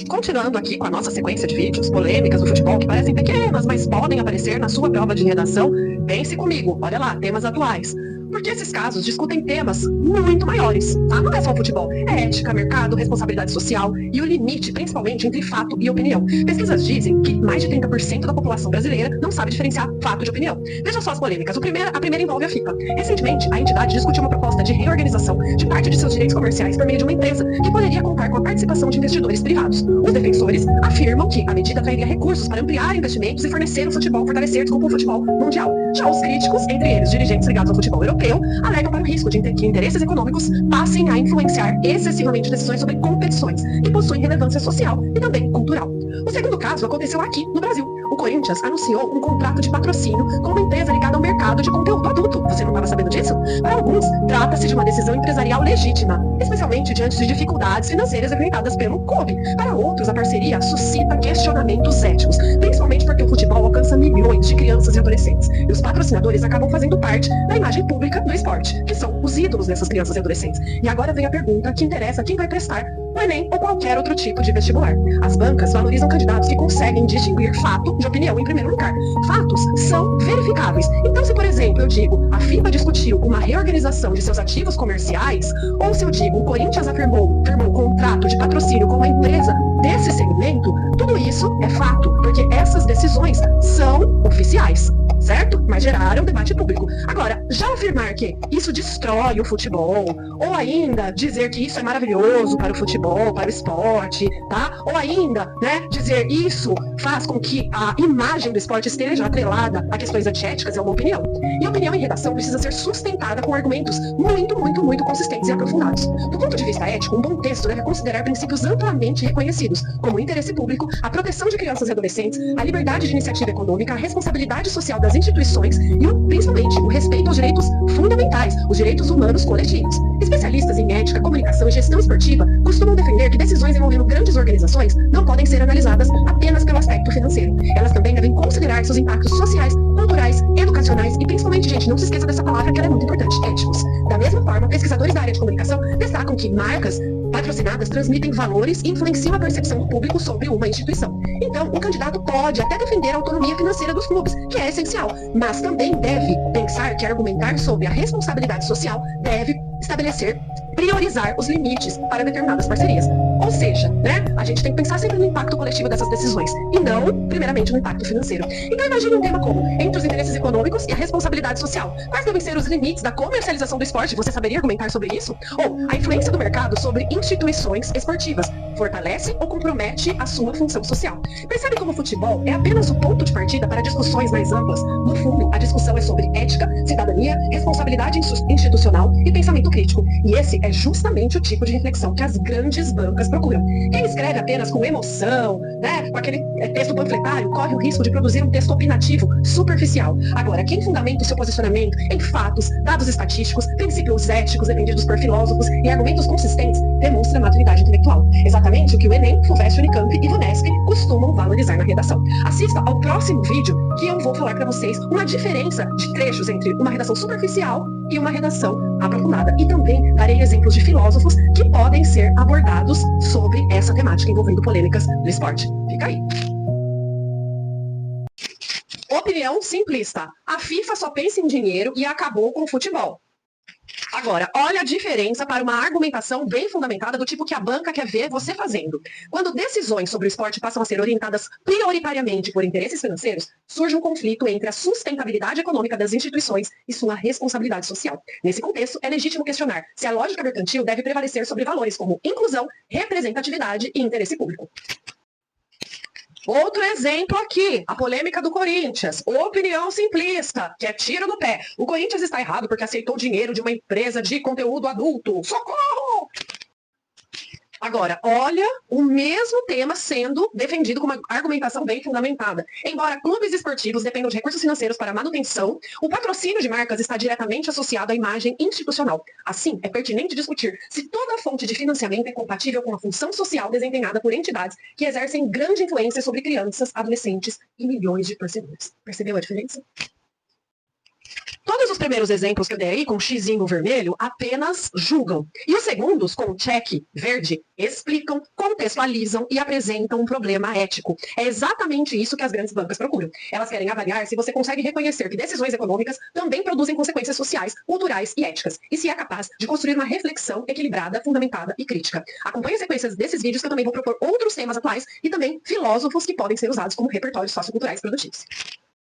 Continuando aqui com a nossa sequência de vídeos, polêmicas do futebol que parecem pequenas, mas podem aparecer na sua prova de redação, pense comigo, olha lá, temas atuais. Porque esses casos discutem temas muito maiores, tá? Não é só o futebol, é ética, mercado, responsabilidade social e o limite, principalmente, entre fato e opinião. Pesquisas dizem que mais de 30% da população brasileira não sabe diferenciar fato de opinião. Veja só as polêmicas. A primeira envolve a FIFA. Recentemente, a entidade discutiu uma proposta de reorganização de parte de seus direitos comerciais por meio de uma empresa que poderia contar com a participação de investidores privados. Os defensores afirmam que a medida trairia recursos para ampliar investimentos e fornecer o futebol mundial. Já os críticos, entre eles dirigentes ligados ao futebol europeu, alertam para o risco de que interesses econômicos passem a influenciar excessivamente decisões sobre competições que possuem relevância social e também cultural. O segundo caso aconteceu aqui no Brasil. O Corinthians anunciou um contrato de patrocínio com uma empresa ligada ao mercado de conteúdo adulto. Você não estava sabendo disso? Para alguns, trata-se de uma decisão empresarial legítima, especialmente diante de dificuldades financeiras enfrentadas pelo clube. Para outros, a parceria suscita questionamentos éticos, principalmente porque o futebol alcança milhões de crianças e adolescentes. E os patrocinadores acabam fazendo parte da imagem pública do esporte, que são os ídolos dessas crianças e adolescentes. E agora vem a pergunta que interessa a quem vai prestar o Enem ou qualquer outro tipo de vestibular. As bancas valorizam candidatos que conseguem distinguir fato de opinião em primeiro lugar. Fatos são verificáveis. Então, se, por exemplo, eu digo a FIFA discutiu uma reorganização de seus ativos comerciais, ou se eu digo o Corinthians firmou contrato de patrocínio com uma empresa desse segmento, tudo isso é fato, porque essas decisões são oficiais, certo? Mas geraram debate público. Agora, já afirmar que isso destrói o futebol, ou ainda dizer que isso é maravilhoso para o futebol, para o esporte, tá? Ou ainda, dizer isso faz com que a imagem do esporte esteja atrelada a questões antiéticas, é uma opinião. E opinião em redação precisa ser sustentada com argumentos muito consistentes e aprofundados. Do ponto de vista ético, um bom texto deve considerar princípios amplamente reconhecidos, como o interesse público, a proteção de crianças e adolescentes, a liberdade de iniciativa econômica, a responsabilidade social das instituições e, principalmente, o respeito aos direitos fundamentais, os direitos humanos coletivos. Especialistas em ética, comunicação e gestão esportiva costumam defender que decisões envolvendo grandes organizações não podem ser analisadas apenas pelo aspecto financeiro. Elas também devem considerar seus impactos sociais, culturais, educacionais e, principalmente, gente, não se esqueça dessa palavra que ela é muito importante, éticos. Da mesma forma, pesquisadores da área de comunicação destacam que marcas patrocinadas transmitem valores e influenciam a percepção do público sobre uma instituição. Então, um candidato pode até defender a autonomia financeira dos clubes, que é essencial, mas também deve pensar que argumentar sobre a responsabilidade social deve priorizar os limites para determinadas parcerias. Ou seja, a gente tem que pensar sempre no impacto coletivo dessas decisões e não, primeiramente, no impacto financeiro. Então imagine um tema como, entre os interesses econômicos e a responsabilidade social. Quais devem ser os limites da comercialização do esporte? Você saberia argumentar sobre isso? Ou a influência do mercado sobre instituições esportivas fortalece ou compromete a sua função social? Percebe como o futebol é apenas o ponto de partida para discussões mais amplas? No fundo, a discussão é sobre ética, cidadania, responsabilidade institucional e pensamento crítico. E esse é justamente o tipo de reflexão que as grandes bancas procuram. Quem escreve apenas com emoção, com aquele texto panfletário, corre o risco de produzir um texto opinativo superficial. Agora, quem fundamenta o seu posicionamento em fatos, dados estatísticos, princípios éticos defendidos por filósofos e argumentos consistentes, demonstra maturidade intelectual. Exatamente o que o Enem, FUVEST, Unicamp e VUNESP costumam valorizar na redação. Assista ao próximo vídeo que eu vou falar para vocês uma diferença de trechos entre uma redação superficial e uma redação aprofundada. E também darei exemplos de filósofos que podem ser abordados sobre essa temática envolvendo polêmicas do esporte. Fica aí. Opinião simplista. A FIFA só pensa em dinheiro e acabou com o futebol. Agora, olha a diferença para uma argumentação bem fundamentada do tipo que a banca quer ver você fazendo. Quando decisões sobre o esporte passam a ser orientadas prioritariamente por interesses financeiros, surge um conflito entre a sustentabilidade econômica das instituições e sua responsabilidade social. Nesse contexto, é legítimo questionar se a lógica mercantil deve prevalecer sobre valores como inclusão, representatividade e interesse público. Outro exemplo aqui, a polêmica do Corinthians. Opinião simplista, que é tiro no pé. O Corinthians está errado porque aceitou dinheiro de uma empresa de conteúdo adulto. Socorro! Agora, olha o mesmo tema sendo defendido com uma argumentação bem fundamentada. Embora clubes esportivos dependam de recursos financeiros para a manutenção, o patrocínio de marcas está diretamente associado à imagem institucional. Assim, é pertinente discutir se toda fonte de financiamento é compatível com a função social desempenhada por entidades que exercem grande influência sobre crianças, adolescentes e milhões de torcedores. Percebeu a diferença? Todos os primeiros exemplos que eu dei aí, com xizinho vermelho, apenas julgam. E os segundos, com cheque verde, explicam, contextualizam e apresentam um problema ético. É exatamente isso que as grandes bancas procuram. Elas querem avaliar se você consegue reconhecer que decisões econômicas também produzem consequências sociais, culturais e éticas, e se é capaz de construir uma reflexão equilibrada, fundamentada e crítica. Acompanhe as sequências desses vídeos que eu também vou propor outros temas atuais e também filósofos que podem ser usados como repertórios socioculturais produtivos.